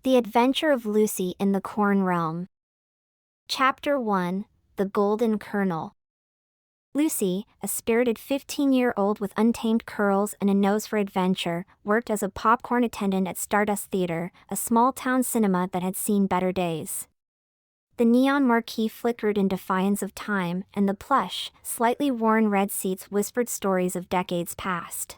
The Adventure of Lucy in the Corn Realm. Chapter 1: The Golden Kernel. Lucy, a spirited 15-year-old with untamed curls and a nose for adventure, worked as a popcorn attendant at Stardust Theatre, a small-town cinema that had seen better days. The neon marquee flickered in defiance of time, and the plush, slightly worn red seats whispered stories of decades past.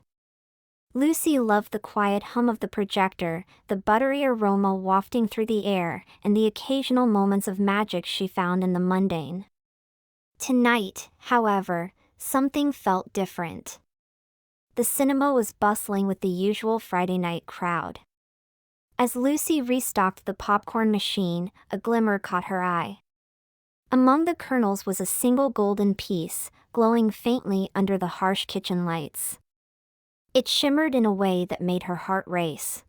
Lucy loved the quiet hum of the projector, the buttery aroma wafting through the air, and the occasional moments of magic she found in the mundane. Tonight, however, something felt different. The cinema was bustling with the usual Friday night crowd. As Lucy restocked the popcorn machine, a glimmer caught her eye. Among the kernels was a single golden piece, glowing faintly under the harsh kitchen lights. It shimmered in a way that made her heart race.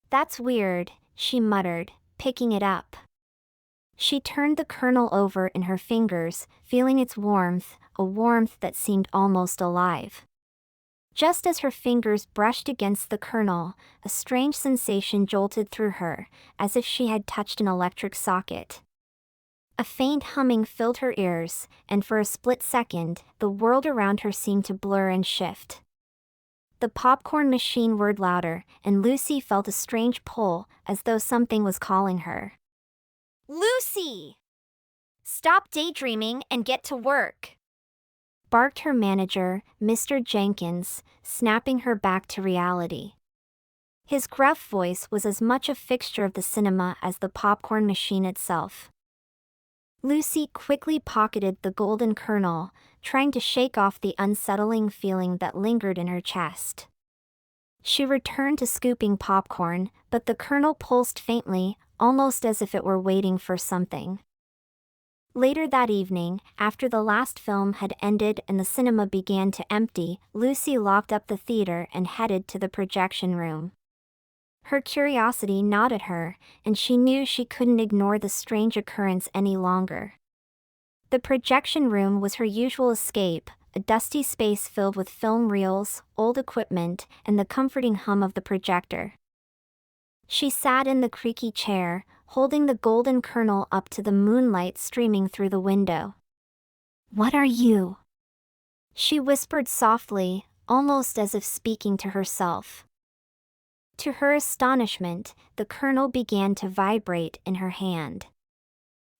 "That's weird," she muttered, picking it up. She turned the kernel over in her fingers, feeling its warmth, a warmth that seemed almost alive. Just as her fingers brushed against the kernel, a strange sensation jolted through her, as if she had touched an electric socket. A faint humming filled her ears, and for a split second, the world around her seemed to blur and shift. The popcorn machine whirred louder, and Lucy felt a strange pull, as though something was calling her. "Lucy! Stop daydreaming and get to work!" barked her manager, Mr. Jenkins, snapping her back to reality. His gruff voice was as much a fixture of the cinema as the popcorn machine itself. Lucy quickly pocketed the golden kernel, trying to shake off the unsettling feeling that lingered in her chest. She returned to scooping popcorn, but the kernel pulsed faintly, almost as if it were waiting for something. Later that evening, after the last film had ended and the cinema began to empty, Lucy locked up the theater and headed to the projection room. Her curiosity gnawed at her, and she knew she couldn't ignore the strange occurrence any longer. The projection room was her usual escape, a dusty space filled with film reels, old equipment, and the comforting hum of the projector. She sat in the creaky chair, holding the golden kernel up to the moonlight streaming through the window. "What are you?" she whispered softly, almost as if speaking to herself. To her astonishment, the kernel began to vibrate in her hand.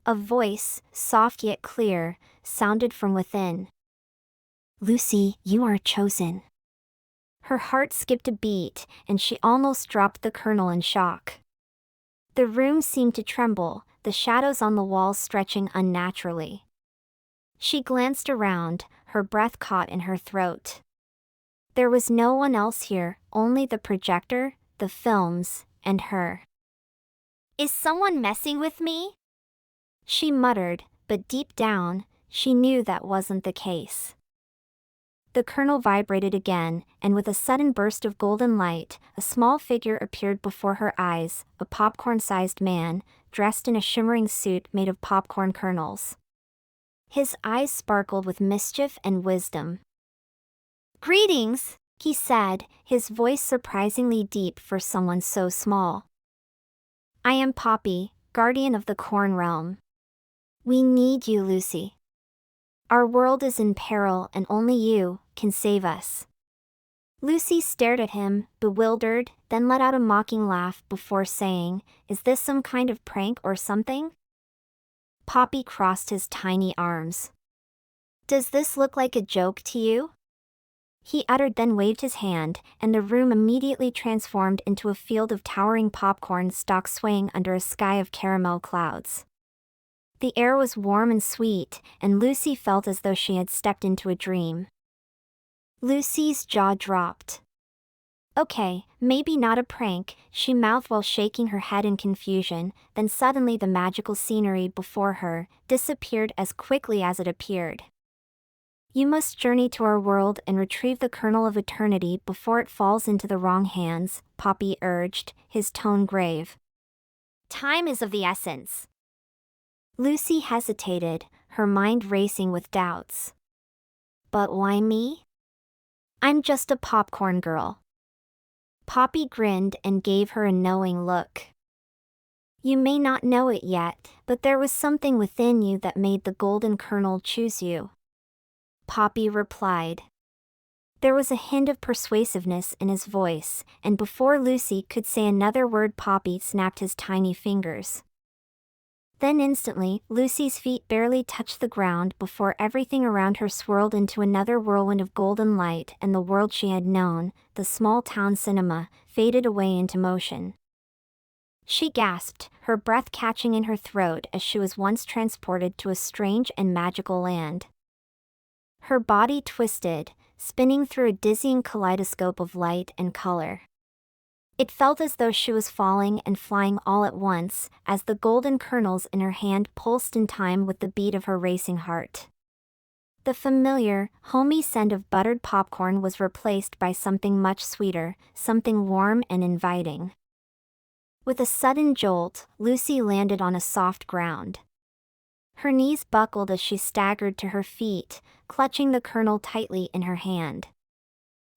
A voice, soft yet clear, sounded from within. "Lucy, you are chosen." Her heart skipped a beat, and she almost dropped the kernel in shock. The room seemed to tremble, the shadows on the walls stretching unnaturally. She glanced around, her breath caught in her throat. There was no one else here, only the projector, the films, and her. "Is someone messing with me?" she muttered, but deep down, she knew that wasn't the case. The kernel vibrated again, and with a sudden burst of golden light, a small figure appeared before her eyes, a popcorn-sized man, dressed in a shimmering suit made of popcorn kernels. His eyes sparkled with mischief and wisdom. "Greetings," he said, his voice surprisingly deep for someone so small. "I am Poppy, guardian of the Corn Realm. We need you, Lucy. Our world is in peril and only you can save us." Lucy stared at him, bewildered, then let out a mocking laugh before saying, "Is this some kind of prank or something?" Poppy crossed his tiny arms. "Does this look like a joke to you?" he uttered, then waved his hand, and the room immediately transformed into a field of towering popcorn stalks swaying under a sky of caramel clouds. The air was warm and sweet, and Lucy felt as though she had stepped into a dream. Lucy's jaw dropped. "Okay, maybe not a prank," she mouthed while shaking her head in confusion, then suddenly the magical scenery before her disappeared as quickly as it appeared. "You must journey to our world and retrieve the kernel of eternity before it falls into the wrong hands," Poppy urged, his tone grave. "Time is of the essence." Lucy hesitated, her mind racing with doubts. "But why me? I'm just a popcorn girl." Poppy grinned and gave her a knowing look. You may not know it yet, but there was something within you that made the golden kernel choose you. Poppy replied. There was a hint of persuasiveness in his voice, and before Lucy could say another word, Poppy snapped his tiny fingers. Then instantly, Lucy's feet barely touched the ground before everything around her swirled into another whirlwind of golden light, and the world she had known, the small-town cinema, faded away into motion. She gasped, her breath catching in her throat as she was once transported to a strange and magical land. Her body twisted, spinning through a dizzying kaleidoscope of light and color. It felt as though she was falling and flying all at once, as the golden kernels in her hand pulsed in time with the beat of her racing heart. The familiar, homey scent of buttered popcorn was replaced by something much sweeter, something warm and inviting. With a sudden jolt, Lucy landed on a soft ground. Her knees buckled as she staggered to her feet, clutching the kernel tightly in her hand.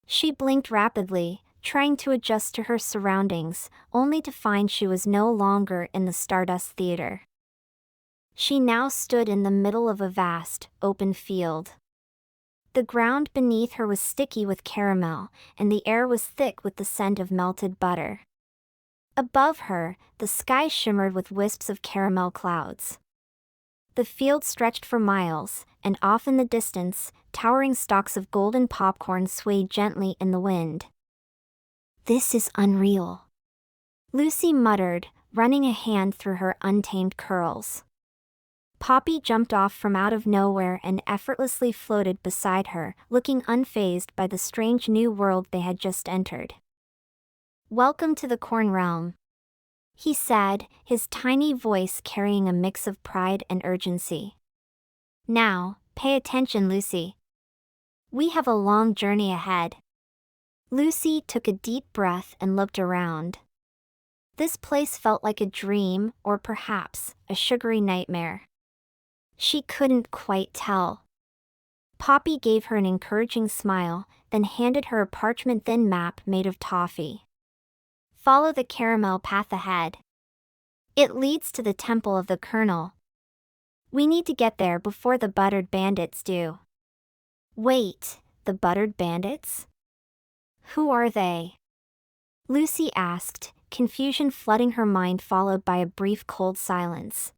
She blinked rapidly, trying to adjust to her surroundings, only to find she was no longer in the Stardust Theatre. She now stood in the middle of a vast, open field. The ground beneath her was sticky with caramel, and the air was thick with the scent of melted butter. Above her, the sky shimmered with wisps of caramel clouds. The field stretched for miles, and off in the distance, towering stalks of golden popcorn swayed gently in the wind. This is unreal, Lucy muttered, running a hand through her untamed curls. Poppy jumped off from out of nowhere and effortlessly floated beside her, looking unfazed by the strange new world they had just entered. Welcome to the corn realm, he said, his tiny voice carrying a mix of pride and urgency. Now, pay attention, Lucy. We have a long journey ahead. Lucy took a deep breath and looked around. This place felt like a dream, or perhaps, a sugary nightmare. She couldn't quite tell. Poppy gave her an encouraging smile, then handed her a parchment-thin map made of toffee. Follow the caramel path ahead. It leads to the Temple of the Kernel. We need to get there before the Buttered Bandits do. Wait, the Buttered Bandits? Who are they? Lucy asked, confusion flooding her mind followed by a brief cold silence.